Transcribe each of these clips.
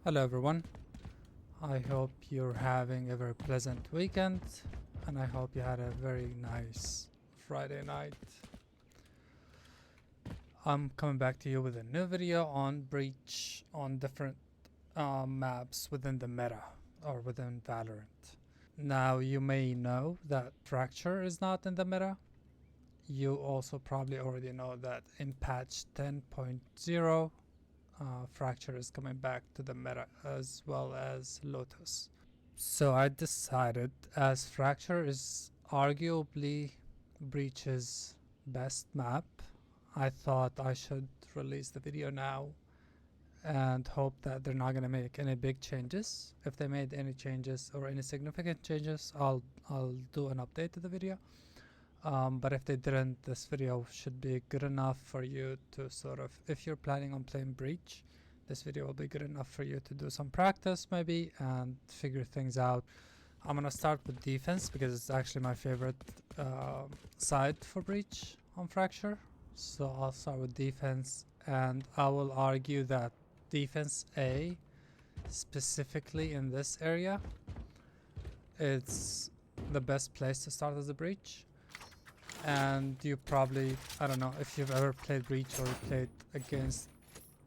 Hello everyone, I hope you're having a very pleasant weekend and I hope you had a very nice Friday night. I'm coming back to you with a new video on Breach on different maps within the meta or within Valorant. Now you may know that Fracture is not in the meta. You also probably already know that in patch 10.0 Fracture is coming back to the meta as well as Lotus. So I decided, as Fracture is arguably Breach's best map, I thought I should release the video now and hope that they're not going to make any big changes. If they made any changes or any significant changes, I'll do an update to the video. But if they didn't, this video should be good enough for you to sort of, if you're planning on playing Breach, this video will be good enough for you to do some practice maybe and figure things out. I'm gonna start with defense because it's actually my favorite side for Breach on Fracture. So I'll start with defense, and I will argue that defense A, specifically in this area, it's the best place to start as a Breach. And you probably, I don't know, if you've ever played Breach or played against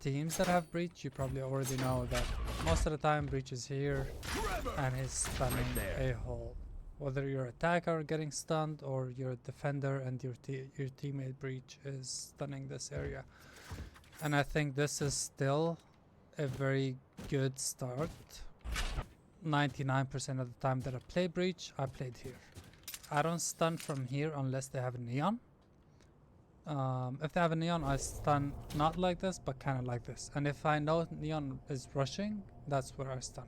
teams that have Breach, you probably already know that most of the time Breach is here and he's stunning a hole. Whether you're attacker getting stunned or you're a defender and your teammate Breach is stunning this area. And I think this is still a very good start. 99% of the time that I play Breach, I played here. I don't stun from here unless they have a neon. If they have a neon, I stun not like this, but kind of like this. And if I know neon is rushing, that's where I stun.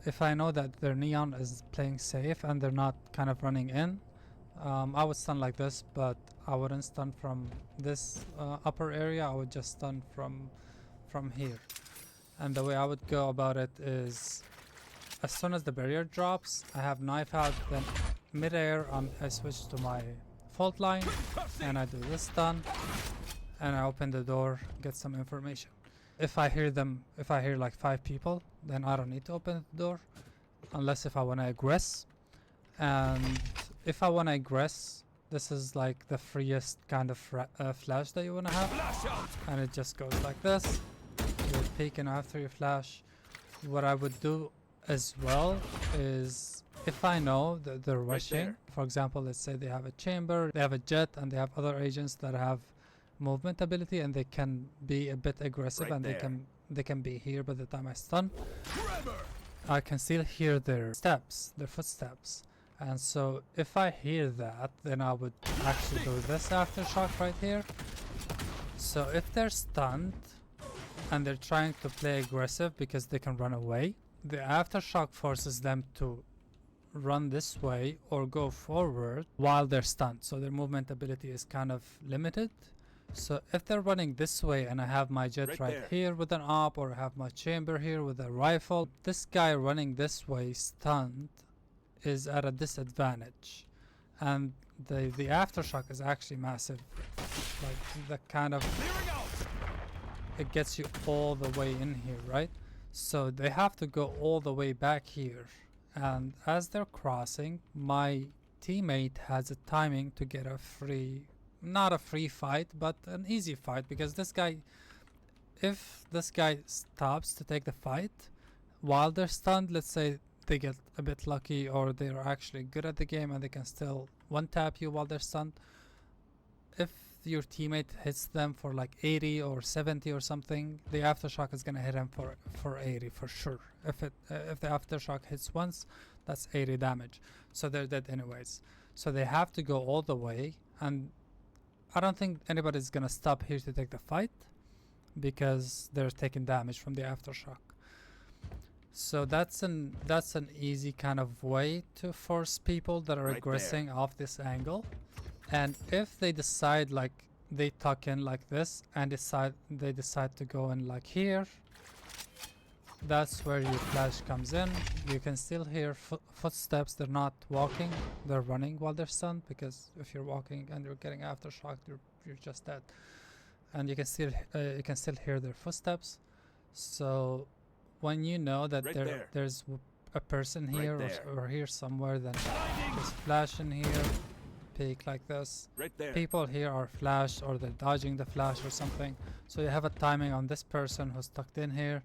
If I know that their neon is playing safe and they're not kind of running in, I would stun like this, but I wouldn't stun from this upper area. I would just stun from here. And the way I would go about it is, as soon as the barrier drops, I have knife out, then mid-air I switch to my fault line and I do this stun and I open the door, get some information. If I hear like 5 people, then I don't need to open the door unless if I want to aggress. And if I want to aggress, this is like the freest kind of flash that you want to have, and it just goes like this. You're peeking after you flash. What I would do as well is, if I know that they're rushing, for example, let's say they have a chamber, they have a jet, and they have other agents that have movement ability and they can be a bit aggressive, and they can be here by the time I stun. I can still hear their footsteps. And so if I hear that, then I would actually do this aftershock right here. So if they're stunned and they're trying to play aggressive because they can run away, the aftershock forces them to run this way or go forward while they're stunned, so their movement ability is kind of limited. So if they're running this way and I have my jet right here with an op, or I have my chamber here with a rifle, this guy running this way stunned is at a disadvantage, and the aftershock is actually massive. Like the kind of, it gets you all the way in here, right? So they have to go all the way back here, and as they're crossing, my teammate has a timing to get a free, not a free fight, but an easy fight, because this guy, if this guy stops to take the fight while they're stunned, let's say they get a bit lucky or they're actually good at the game and they can still one tap you while they're stunned, if your teammate hits them for like 80 or 70 or something, the aftershock is gonna hit him for 80 for sure. If the aftershock hits once, that's 80 damage, so they're dead anyways. So they have to go all the way, and I don't think anybody's gonna stop here to take the fight because they're taking damage from the aftershock. So that's an easy kind of way to force people that are aggressing off this angle. And if they decide, like they tuck in like this and they decide to go in like here, that's where your flash comes in. You can still hear footsteps. They're not walking, they're running while they're stunned, because if you're walking and you're getting aftershock, you're just dead. And you can still hear their footsteps. So when you know that Right there. there's a person Right here there. or here somewhere, then just flash in here, peek like this. Right there. People here are flashed or they're dodging the flash or something. So you have a timing on this person who's tucked in here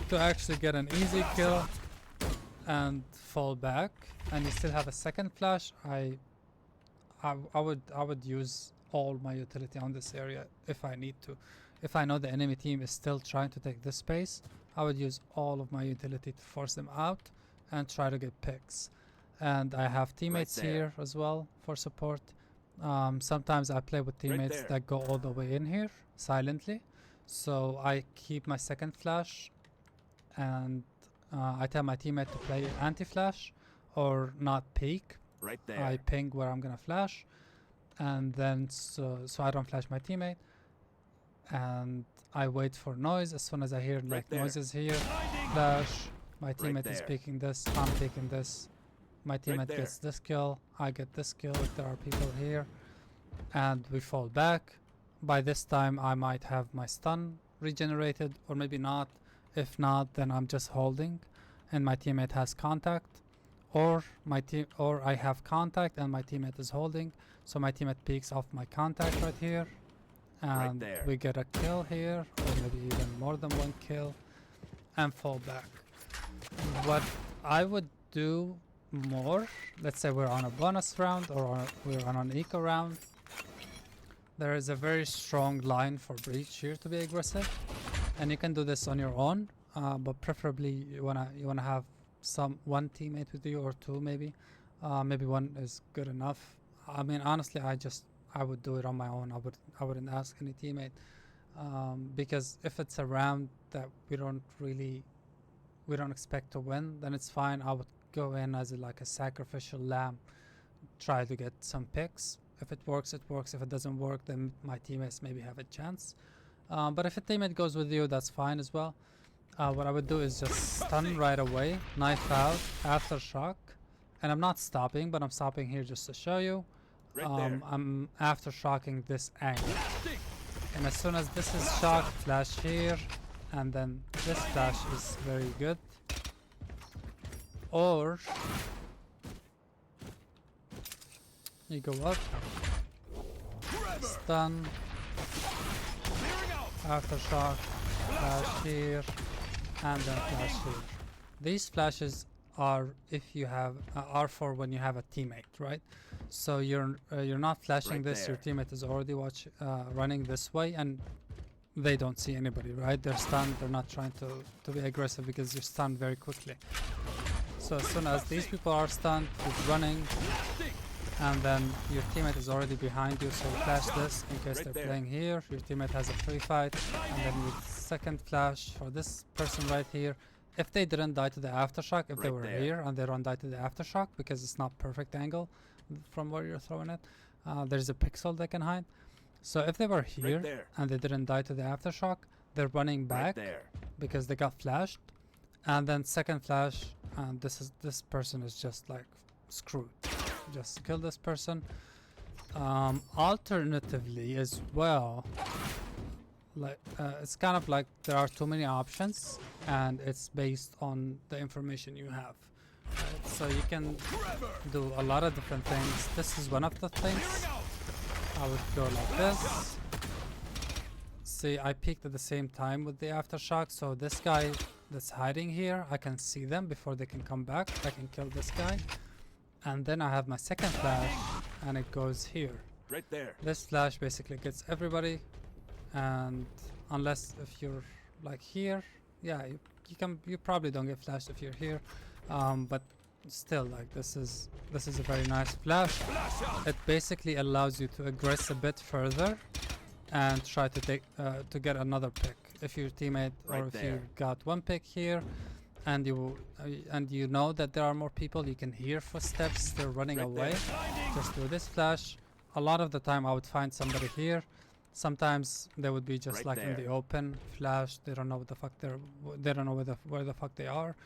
to actually get an easy kill and fall back, and you still have a second flash. I would use all my utility on this area if I need to. If I know the enemy team is still trying to take this space, I would use all of my utility to force them out and try to get picks. And I have teammates there. here as well for support. Sometimes I play with teammates there. that go all the way in here silently, so I keep my second flash, and I tell my teammate to play anti-flash or not peek. Right there. I ping where I'm gonna flash, and then so I don't flash my teammate, and I wait for noise. As soon as I hear like there. noises here, flash. My teammate is there. picking this. I'm picking this. My teammate there. gets this kill. I get this kill if there are people here, and we fall back. By this time, I might have my stun regenerated, or maybe not. If not, then I'm just holding, and my teammate has contact, or I have contact and my teammate is holding. So my teammate peeks off my contact right here, and there. we get a kill here, or maybe even more than one kill, and fall back. What I would do more, let's say we're on a bonus round or we're on an eco round, there is a very strong line for breach here to be aggressive, and you can do this on your own, but preferably you wanna have one teammate with you, or two maybe. Maybe one is good enough. I mean, honestly, I would do it on my own. I wouldn't ask any teammate, because if it's a round that we don't expect to win, then it's fine. I would go in as like a sacrificial lamb, try to get some picks. If it works, it works. If it doesn't work, then my teammates maybe have a chance. But if a teammate goes with you, that's fine as well. What I would do is just stun right away, knife out, aftershock, and I'm not stopping, but I'm stopping here just to show you. I'm aftershocking this angle, and as soon as this is shocked, flash here, and then this flash is very good. Or you go up, stun, aftershock, flash here, and then flash here. These flashes are are for when you have a teammate, right? So you're not flashing this. Your teammate is already running this way, and they don't see anybody, right? They're stunned. They're not trying to be aggressive because you're stunned very quickly. So as soon as these people are stunned, you're running, and then your teammate is already behind you, so you flash this in case they're playing here. Your teammate has a free fight, and then you second flash for this person right here. If they didn't die to the aftershock, if they were here and they don't die to the aftershock because it's not perfect angle from where you're throwing it, there's a pixel they can hide. So if they were here and they didn't die to the aftershock, they're running back because they got flashed, and then second flash, and this person is just like screwed. Just kill this person. Alternatively as well, like it's kind of like there are too many options, and it's based on the information you have. Right? So you can do a lot of different things. This is one of the things. I would go like this. See, I peeked at the same time with the aftershock, so this guy that's hiding here, I can see them before they can come back. I can kill this guy, and then I have my second flash, and it goes here. Right there. This flash basically gets everybody, and unless if you're like here, yeah, you probably don't get flashed if you're here, but still, like this is a very nice flash. It basically allows you to aggress a bit further and try to get another pick. If your teammate or if you got one pick here, and you know that there are more people, you can hear footsteps, they're running away. Just do this flash. A lot of the time I would find somebody here. Sometimes they would be just like in the open, flash. They don't know what the fuck they don't know where the fuck they are.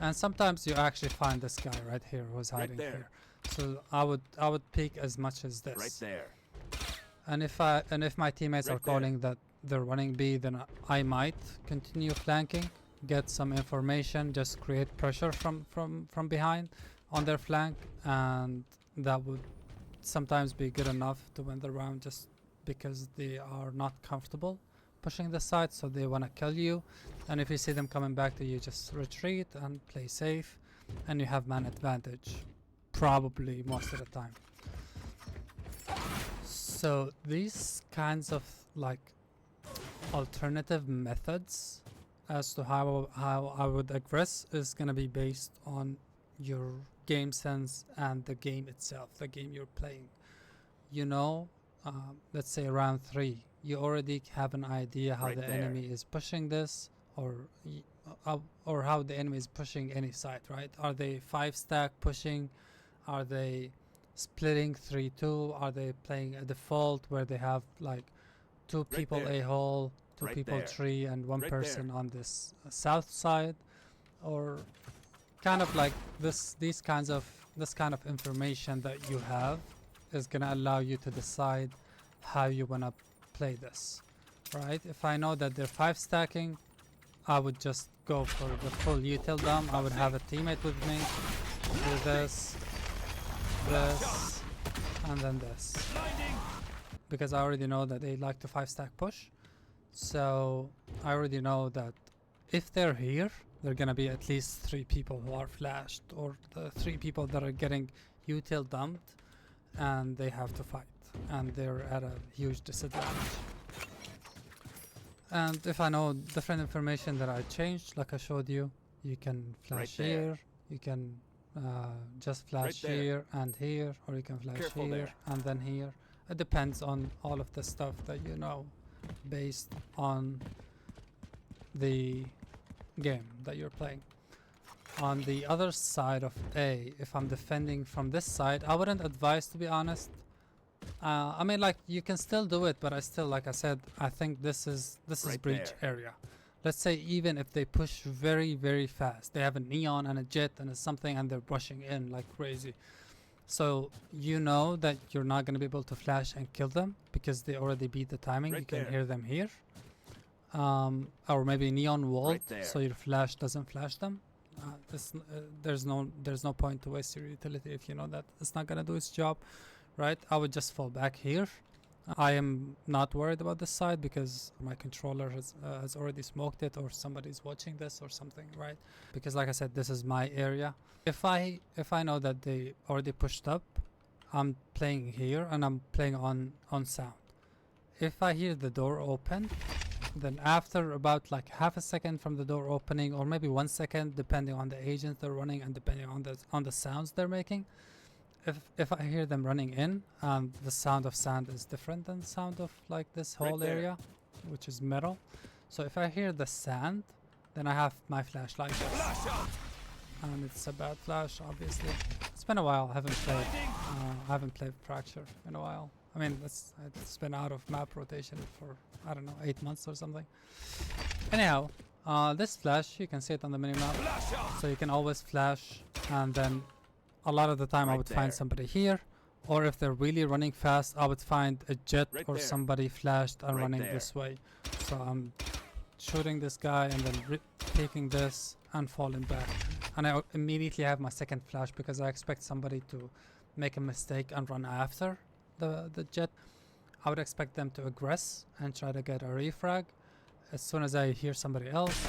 And sometimes you actually find this guy right here who's hiding here. So I would peek as much as this. Right there. And if my teammates are calling that they're running B, then I might continue flanking get some information, just create pressure from behind on their flank, and that would sometimes be good enough to win the round, just because they are not comfortable pushing the side, so they want to kill you. And if you see them coming back to you, just retreat and play safe, and you have man advantage probably most of the time. So these kinds of like alternative methods as to how I would aggress is gonna be based on your game sense and the game itself, the game you're playing. You know, let's say round 3, you already have an idea how the enemy is pushing this, or how the enemy is pushing any side, right? Are they 5-stack pushing? Are they splitting 3-2? Are they playing a default where they have like 2 people a hole, 2 people tree, and 1 person on this south side? Or kind of like this kind of information that you have is gonna allow you to decide how you wanna play this, right? If I know that they're 5-stacking, I would just go for the full util dump. I would have a teammate with me, do this, and then this, because I already know that they like to 5-stack push. So I already know that if they're here, they're gonna be at least 3 people who are flashed, or the 3 people that are getting util dumped, and they have to fight, and they're at a huge disadvantage. And if I know different information that I changed, like I showed you, you can flash here, you can just flash here and here, or you can flash here and then here. It depends on all of the stuff that you know based on the game that you're playing. On the other side of A, if I'm defending from this side, I wouldn't advise, to be honest. I mean, like, you can still do it, but I still, like I said, I think this is breach area. Let's say even if they push very, very fast, they have a neon and a jet and a something, and they're rushing in like crazy. So you know that you're not going to be able to flash and kill them because they already beat the timing. You can hear them here. Or maybe neon wall, so your flash doesn't flash them. There's no point to waste your utility if you know that it's not going to do its job, right? I would just fall back here. I am not worried about this side because my controller has already smoked it, or somebody's watching this or something, right? Because like I said, this is my area. If I know that they already pushed up, I'm playing here and I'm playing on sound. If I hear the door open, then after about like half a second from the door opening, or maybe 1 second, depending on the agents they're running and depending on the sounds they're making, if I hear them running in, the sound of sand is different than the sound of like this whole area, which is metal. So if I hear the sand, then I have my flash like this, and it's a bad flash, obviously. It's been a while. I haven't played Fracture in a while. I mean, it's been out of map rotation for, I don't know, 8 months or something. Anyhow, this flash, you can see it on the minimap, so you can always flash, and then a lot of the time I would find somebody here, or if they're really running fast, I would find a jet or somebody flashed and running this way. So I'm shooting this guy and then taking this and falling back. And I immediately have my second flash because I expect somebody to make a mistake and run after the jet. I would expect them to aggress and try to get a refrag. As soon as I hear somebody else,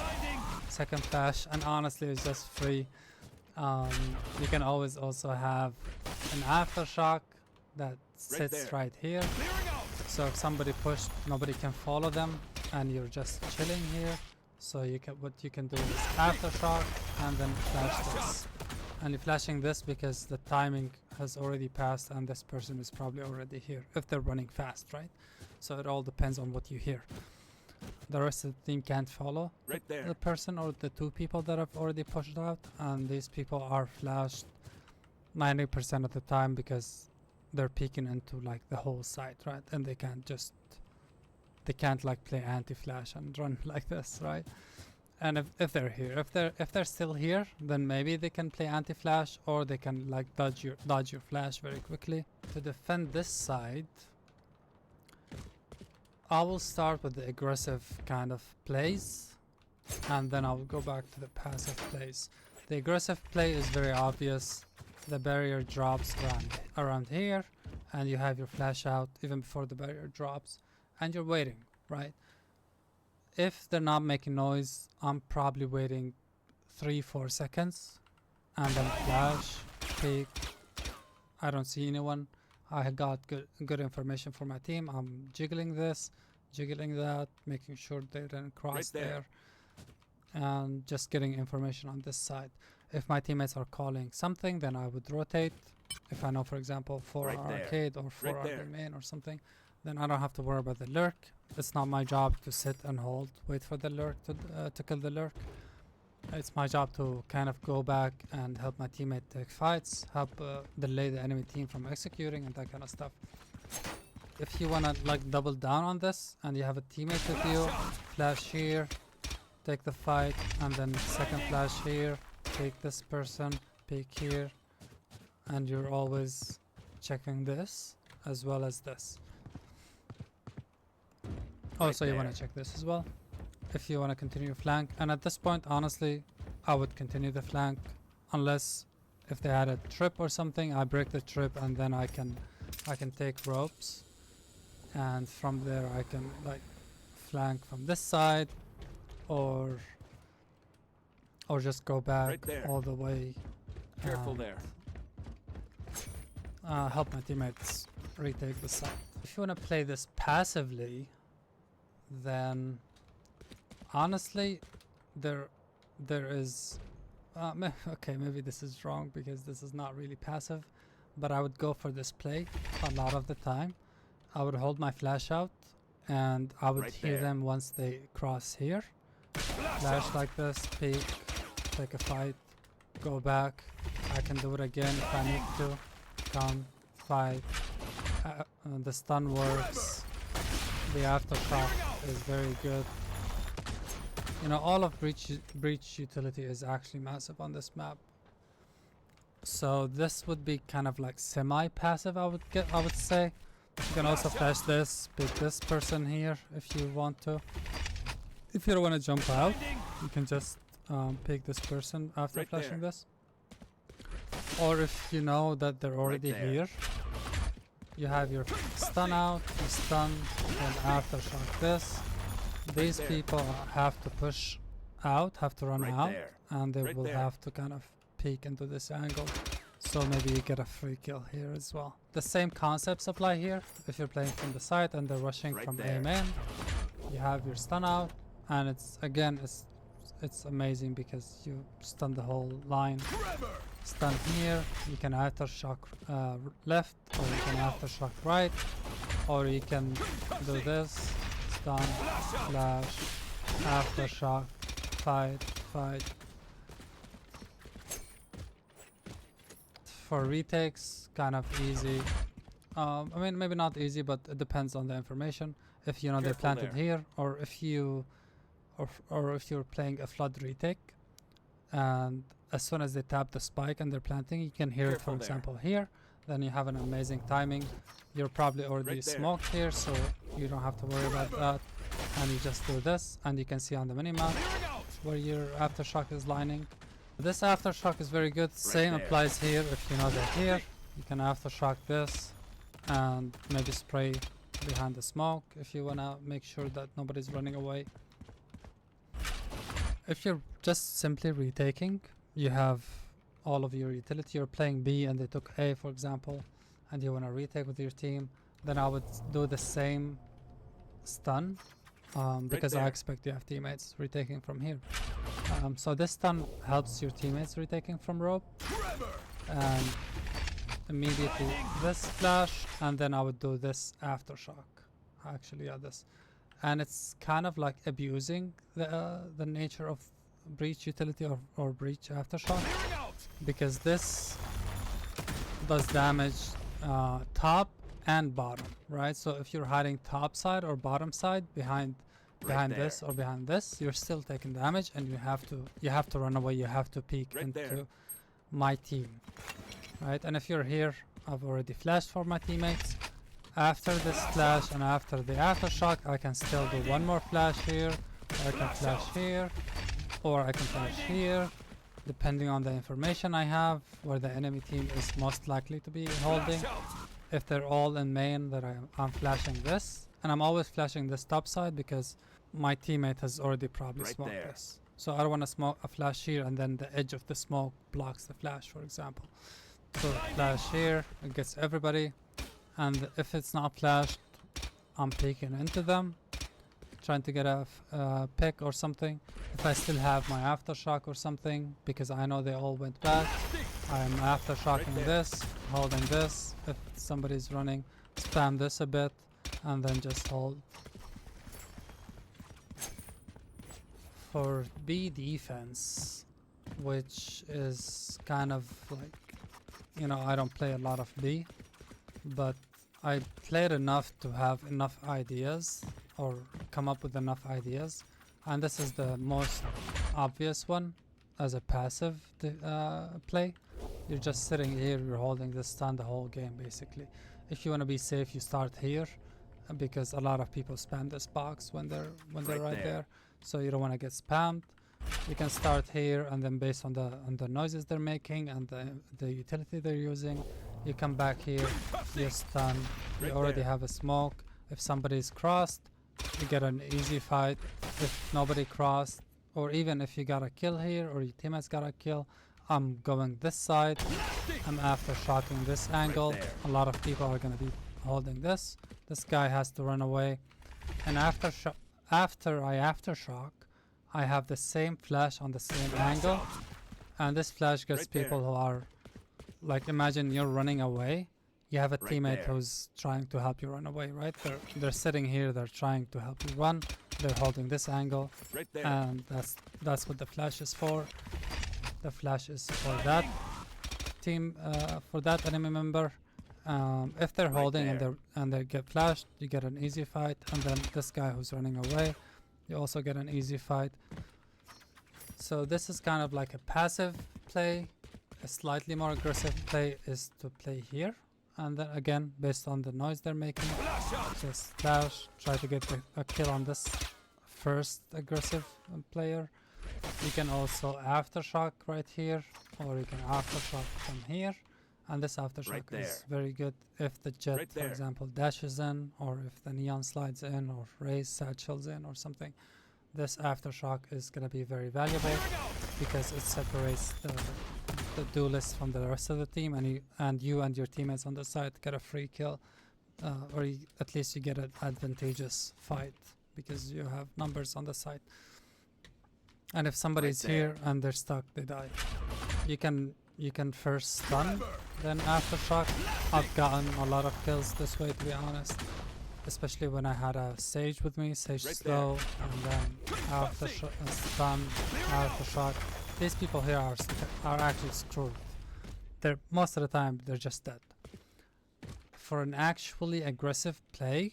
second flash, and honestly it's just free. You can always also have an aftershock that sits right here. So if somebody pushed, nobody can follow them, and you're just chilling here. So what you can do is aftershock and then flash this. And you're flashing this because the timing has already passed and this person is probably already here if they're running fast, right? So it all depends on what you hear. The rest of the team can't follow the person or the 2 people that have already pushed out, and these people are flashed 90% of the time because they're peeking into like the whole site, right? And they can't like play anti-flash and run like this, right? And if they're here, if they're still here, then maybe they can play anti-flash, or they can like dodge your flash very quickly. To defend this side, I will start with the aggressive kind of plays, and then I will go back to the passive plays. The aggressive play is very obvious. The barrier drops around here, and you have your flash out even before the barrier drops, and you're waiting, right? If they're not making noise, I'm probably waiting 3-4 seconds, and then flash, peek. I don't see anyone. I got good information for my team. I'm jiggling this, jiggling that, making sure they didn't cross there, and just getting information on this side. If my teammates are calling something, then I would rotate. If I know, for example, 4 arcade or 4 arcade main or something, then I don't have to worry about the lurk. It's not my job to sit and hold, wait for the lurk to kill the lurk. It's my job to kind of go back and help my teammate take fights, help delay the enemy team from executing and that kind of stuff. If you wanna like double down on this and you have a teammate with you, flash here, take the fight, and then second flash here, take this person, peek here, and you're always checking this as well as this. Also, you want to check this as well if you want to continue flank. And at this point, honestly, I would continue the flank unless if they had a trip or something, I break the trip and then I can take ropes, and from there I can like flank from this side or just go back all the way. Careful there. Help my teammates retake the side. If you want to play this passively, then honestly there is okay, maybe this is wrong because this is not really passive, but I would go for this play a lot of the time. I would hold my flash out and I would hear them once they cross here. Flash like this, peek, take a fight, go back. I can do it again if I need to. Come, fight. The stun works. The aftershock is very good. You know, all of breach utility is actually massive on this map. So this would be kind of like semi-passive, I would say. You can also flash this, pick this person here if you want to. If you don't want to jump out, you can just pick this person after flashing this. Or if you know that they're already here, you have your stun out, you stun, and aftershock this. These people have to push out, have to run out, and they will have to kind of peek into this angle. So maybe you get a free kill here as well. The same concepts apply here. If you're playing from the side and they're rushing from A main, you have your stun out, and it's amazing because you stun the whole line. Stun here, you can aftershock left, or you can aftershock right, or you can do this, stun, flash, aftershock, fight. For retakes, kind of easy. I mean, maybe not easy, but it depends on the information. If you know they planted here, or if you're playing a flood retake, and as soon as they tap the spike and they're planting, you can hear it, for example, here. Then you have an amazing timing. You're probably already smoked here, so you don't have to worry about that. And you just do this, and you can see on the minimap where your aftershock is lining. This aftershock is very good. Same applies here. If you know they're here, you can aftershock this and maybe spray behind the smoke if you want to make sure that nobody's running away. If you're just simply retaking, you have all of your utility. You're playing B and they took A, for example, and you want to retake with your team, then I would do the same stun because I expect you have teammates retaking from here. So this stun helps your teammates retaking from rope, and immediately this flash, and then I would do this aftershock. Actually, yeah, this, and it's kind of like abusing the nature of breach utility or breach aftershock, because this does damage top and bottom, right? So if you're hiding top side or bottom side behind this or behind this, you're still taking damage, and you have to run away. You have to peek into my team, right? And if you're here, I've already flashed for my teammates. After this flash and after the aftershock, I can still do one more flash here. I can flash here, or I can flash here, depending on the information I have, where the enemy team is most likely to be holding. If they're all in main, that I'm flashing this, and I'm always flashing this top side because my teammate has already probably smoked this. So I don't want to smoke a flash here and then the edge of the smoke blocks the flash, for example. So flash here, it gets everybody, and if it's not flashed, I'm peeking into them, trying to get a pick or something. If I still have my aftershock or something, because I know they all went back, I'm aftershocking this, holding this. If somebody's running, spam this a bit, and then just hold. For B defense, which is kind of like, you know, I don't play a lot of B, but I played enough to have enough ideas or come up with enough ideas, and this is the most obvious one as a passive play. You're just sitting here, you're holding this stun the whole game basically. If you want to be safe, you start here, because a lot of people spam this box when they're right there. So you don't want to get spammed. You can start here, and then based on the noises they're making and the utility they're using, you come back here, you stun, you already have a smoke. If somebody's crossed, you get an easy fight. If nobody crossed, or even if you got a kill here or your teammates got a kill, I'm going this side, I'm aftershocking this angle. A lot of people are going to be holding this. This guy has to run away, and after I aftershock, I have the same flash on the same angle, and this flash gets people who are like, imagine you're running away, you have a teammate who's trying to help you run away, right? They're sitting here, they're trying to help you run, they're holding this angle, and that's what the flash is for. The flash is for that team, for that enemy member. If they're holding and they get flashed, you get an easy fight, and then this guy who's running away, you also get an easy fight. So this is kind of like a passive play. A slightly more aggressive play is to play here, and then again, based on the noise they're making, just flash, try to get a kill on this first aggressive player. You can also aftershock right here, or you can aftershock from here. And this aftershock is very good if the jet, for example, dashes in, or if the neon slides in, or Raze satchels in or something. This aftershock is going to be very valuable because it separates the duelist from the rest of the team, and you and your teammates on the side get a free kill, or at least you get an advantageous fight because you have numbers on the side. And if somebody's here and they're stuck, they die. You can first stun, then aftershock. I've gotten a lot of kills this way, to be honest, especially when I had a Sage with me, Sage slow, and then stun, aftershock. These people here are actually screwed. Most of the time they're just dead. For an actually aggressive play,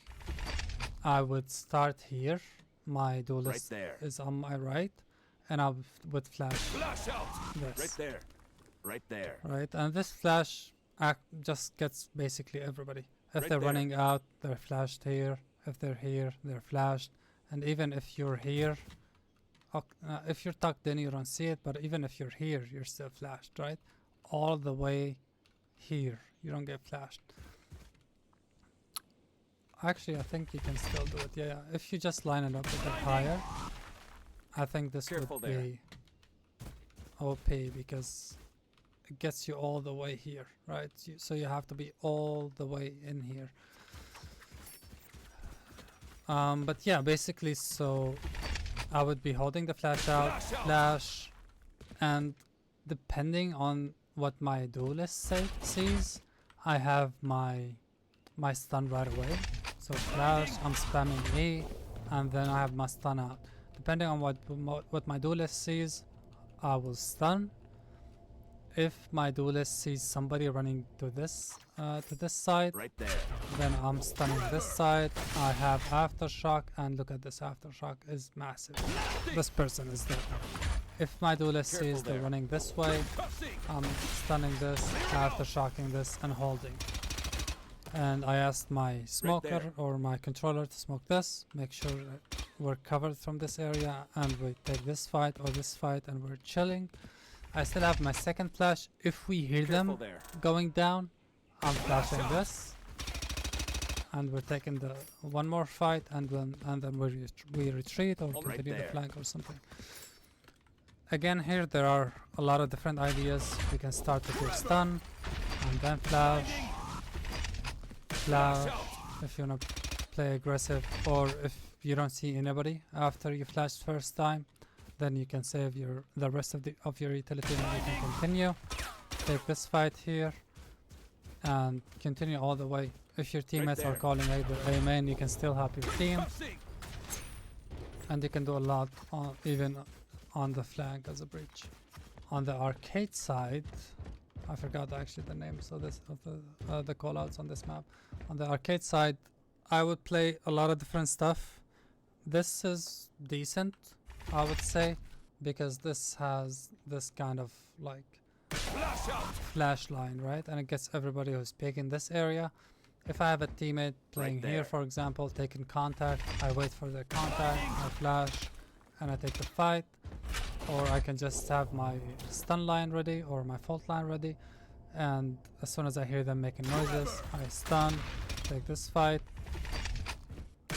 I would start here. My duelist is on my right, and I would flash this. Right there. Right, and this flash just gets basically everybody. If they're running out, they're flashed here. If they're here, they're flashed. And even if you're here, if you're tucked in, you don't see it, but even if you're here, you're still flashed, right? All the way here, you don't get flashed. Actually, I think you can still do it. Yeah, if you just line it up a bit higher, I think this would be OP, because it gets you all the way here, right? So you have to be all the way in here. But yeah, basically, so I would be holding the flash out, flash, and depending on what my duelist sees, I have my stun right away. So flash, I'm spamming E, and then I have my stun out. Depending on what my duelist sees, I will stun. If my duelist sees somebody running to this side, then I'm stunning this side. I have aftershock, and look at this aftershock is massive. This person is dead. If my duelist sees they're running this way, I'm stunning this, aftershocking this, and holding. And I asked my smoker or my controller to smoke this, make sure that we're covered from this area and we take this fight or this fight and we're chilling. I still have my second flash. If we hear them going down, I'm flashing this, and we're taking the one more fight, and then we retreat or continue the flank or something. Again, here there are a lot of different ideas. We can start with your stun and then flash if you wanna play aggressive, or if you don't see anybody after you flashed first time, then you can save the rest of your utility and you can continue. Take this fight here and continue all the way. If your teammates are calling either A main, you can still help your team, and you can do a lot even on the flank as a breach. On the arcade side, I forgot actually the names of the callouts on this map. On the arcade side, I would play a lot of different stuff. This is decent, I would say, because this has this kind of like flash line, right? And it gets everybody who's picking this area. If I have a teammate playing here, for example, taking contact, I wait for their contact, I flash, and I take the fight. Or I can just have my stun line ready or my fault line ready, and as soon as I hear them making noises, I stun, take this fight.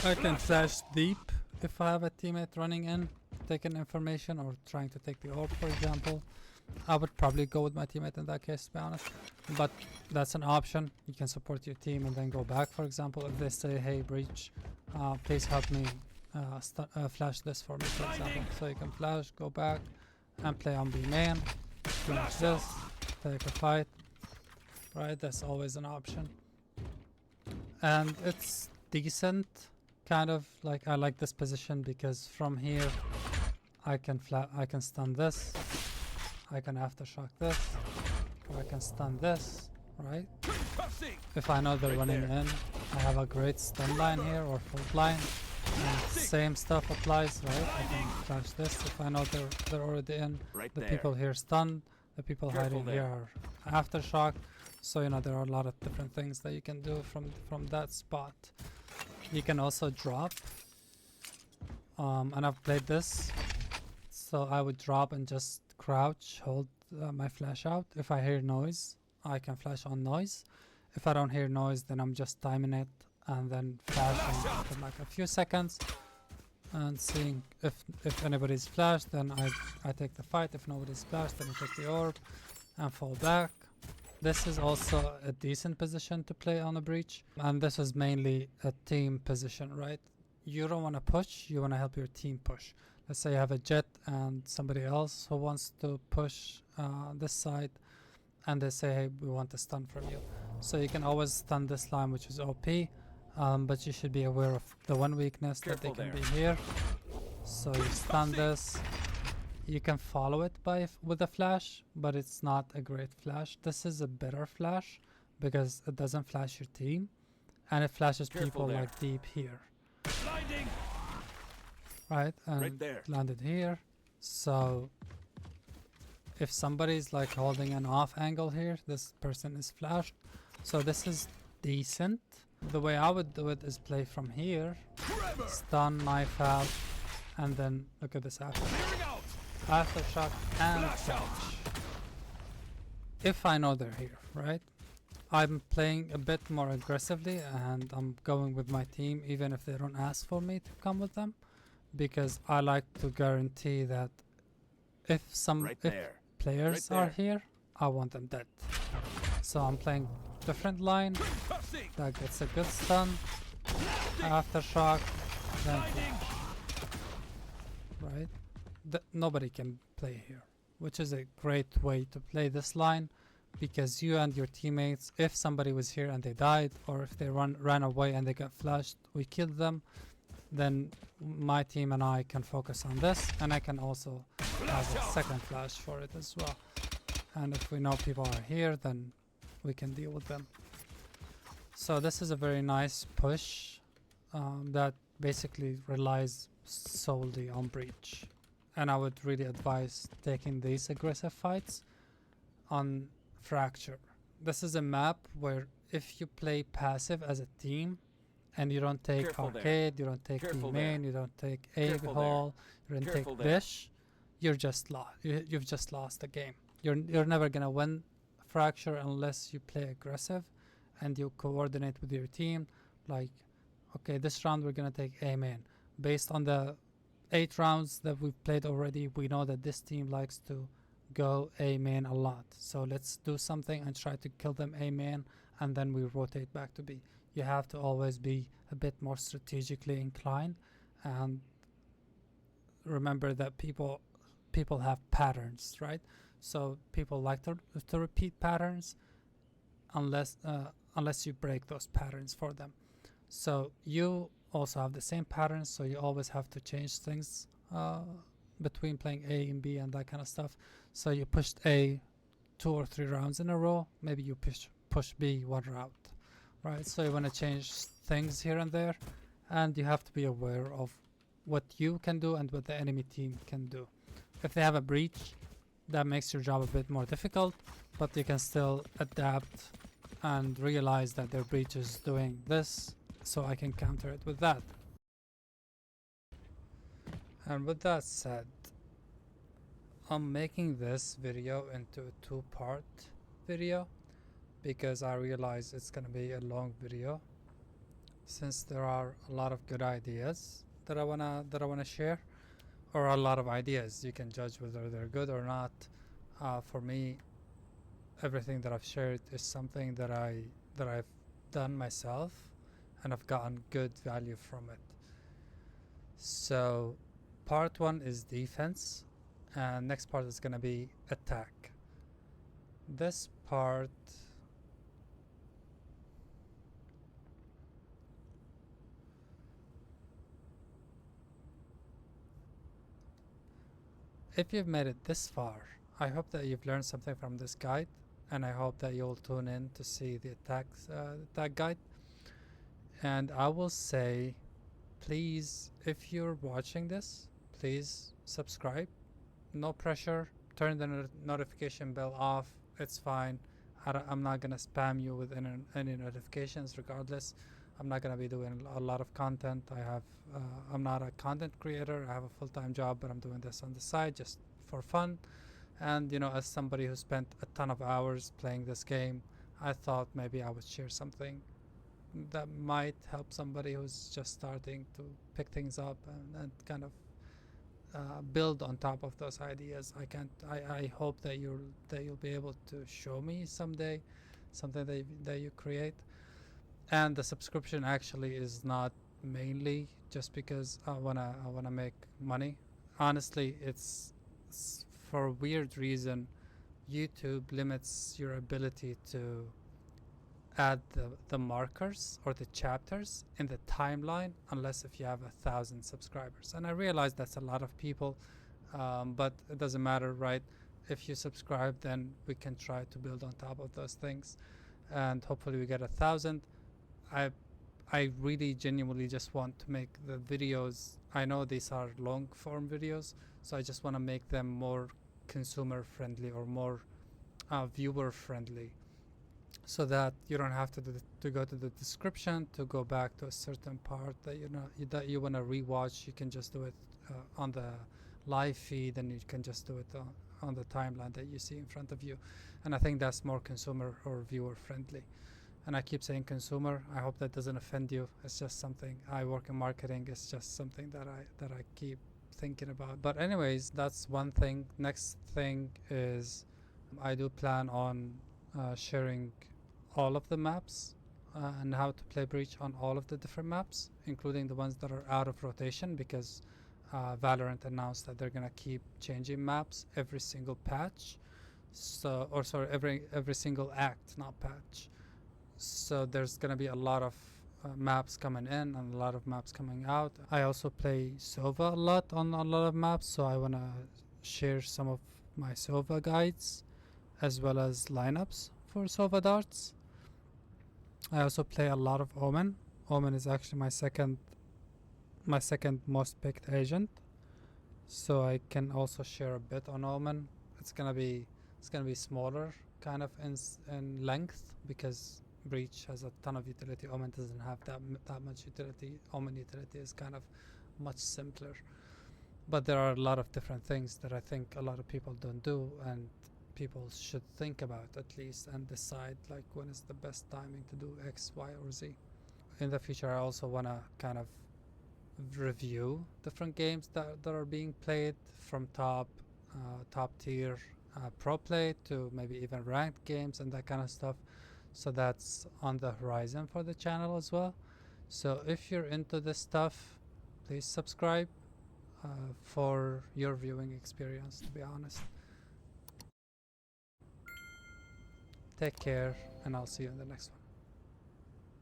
I can flash deep if I have a teammate running in, taking information or trying to take the orb, for example. I would probably go with my teammate in that case, to be honest, but that's an option. You can support your team and then go back, for example, if they say, hey breach, please help me flash this for me, for example. So you can flash, go back and play on B main, finish this, take a fight, right? That's always an option, and it's decent. Kind of like, I like this position because from here I can stun this, I can aftershock this, or I can stun this, right? If I know they're running in, I have a great stun line here or fault line, and same stuff applies, right? I can flash this if I know they're already in. The people here stun, the people hiding here are aftershock. So you know, there are a lot of different things that you can do from that spot. You can also drop, and I've played this, so I would drop and just crouch, hold my flash out. If I hear noise, I can flash on noise. If I don't hear noise, then I'm just timing it and then flashing for like a few seconds and seeing if anybody's flashed, then I take the fight. If nobody's flashed, then I take the orb and fall back. This is also a decent position to play on a breach, and this is mainly a team position, right? You don't want to push, you want to help your team push. Let's say you have a jet and somebody else who wants to push this side, and they say, hey, we want a stun from you. So you can always stun this line, which is OP, but you should be aware of the one weakness that they can be here. So you stun this. You can follow it with a flash, but it's not a great flash. This is a better flash because it doesn't flash your team, and it flashes people like deep here. Blinding. Right, and landed here. So if somebody's like holding an off angle here, this person is flashed. So this is decent. The way I would do it is play from here, stun, knife out, and then look at this aftershock and flash. If I know they're here, right? I'm playing a bit more aggressively and I'm going with my team even if they don't ask for me to come with them, because I like to guarantee that if players are here, I want them dead. So I'm playing different line that gets a good stun, aftershock, then flash. Right? Nobody can play here, which is a great way to play this line, because you and your teammates, if somebody was here and they died, or if they ran away and they got flashed, we killed them, then my team and I can focus on this, and I can also have a second flash for it as well. And if we know people are here, then we can deal with them. So this is a very nice push that basically relies solely on breach. And I would really advise taking these aggressive fights on Fracture. This is a map where if you play passive as a team and you don't take Careful there. arcade, you don't take B Careful main, there. you don't take A Careful hall, you don't Careful take there. Bish, you're just lost. You've just lost the game. You're never gonna win Fracture unless you play aggressive and you coordinate with your team. Like, okay, this round we're gonna take A main. Based on the 8 rounds that we've played already, we know that this team likes to go A main a lot. So let's do something and try to kill them A main, and then we rotate back to B. You have to always be a bit more strategically inclined, and remember that people have patterns, right? So people like to repeat patterns unless you break those patterns for them. So you also have the same patterns, so you always have to change things between playing A and B and that kind of stuff. So you pushed A 2 or 3 rounds in a row, maybe you push B 1 round, right? So you want to change things here and there, and you have to be aware of what you can do and what the enemy team can do. If they have a breach, that makes your job a bit more difficult, but you can still adapt and realize that their breach is doing this, so I can counter it with that. And with that said, I'm making this video into a 2-part video because I realize it's gonna be a long video, since there are a lot of good ideas that I wanna share, or a lot of ideas. You can judge whether they're good or not. For me, everything that I've shared is something that I've done myself, and I've gotten good value from it. So part 1 is defense, and next part is gonna be attack. This part, if you've made it this far, I hope that you've learned something from this guide, and I hope that you'll tune in to see the attack guide. And I will say, please, if you're watching this, please subscribe. No pressure. Turn the notification bell off. It's fine. I'm not gonna spam you with any notifications. Regardless, I'm not gonna be doing a lot of content. I'm not a content creator. I have a full-time job, but I'm doing this on the side just for fun. And as somebody who spent a ton of hours playing this game, I thought maybe I would share something that might help somebody who's just starting to pick things up and kind of build on top of those ideas. I hope that you'll be able to show me someday something that you create. And the subscription actually is not mainly just because I wanna make money. Honestly, it's for a weird reason, YouTube limits your ability to add the markers or the chapters in the timeline unless if you have 1,000 subscribers. And I realize that's a lot of people, but it doesn't matter, right? If you subscribe, then we can try to build on top of those things, and hopefully we get 1,000. I really genuinely just want to make the videos. I know these are long form videos, so I just want to make them more consumer friendly or more viewer friendly, so that you don't have to go to the description to go back to a certain part that you want to rewatch. You can just do it on the live feed, and you can just do it on the timeline that you see in front of you. And I think that's more consumer or viewer friendly. And I keep saying consumer. I hope that doesn't offend you. It's just something, I work in marketing. It's just something that I keep thinking about. But anyways, that's one thing. Next thing is, I do plan on sharing all of the maps and how to play Breach on all of the different maps, including the ones that are out of rotation, because Valorant announced that they're gonna keep changing maps every single patch. Every single act, not patch. So there's gonna be a lot of maps coming in and a lot of maps coming out. I also play Sova a lot on a lot of maps, so I wanna share some of my Sova guides as well as lineups for Sova darts. I also play a lot of Omen. Omen is actually my second most picked agent, so I can also share a bit on Omen. It's gonna be smaller kind of in length, because Breach has a ton of utility. Omen doesn't have that much utility. Omen utility is kind of much simpler. But there are a lot of different things that I think a lot of people don't do, and people should think about at least and decide like when is the best timing to do X, Y, or Z. In the future, I also want to kind of review different games that are being played from top tier pro play to maybe even ranked games and that kind of stuff. So that's on the horizon for the channel as well. So if you're into this stuff, please subscribe for your viewing experience, to be honest. Take care, and I'll see you in the next one.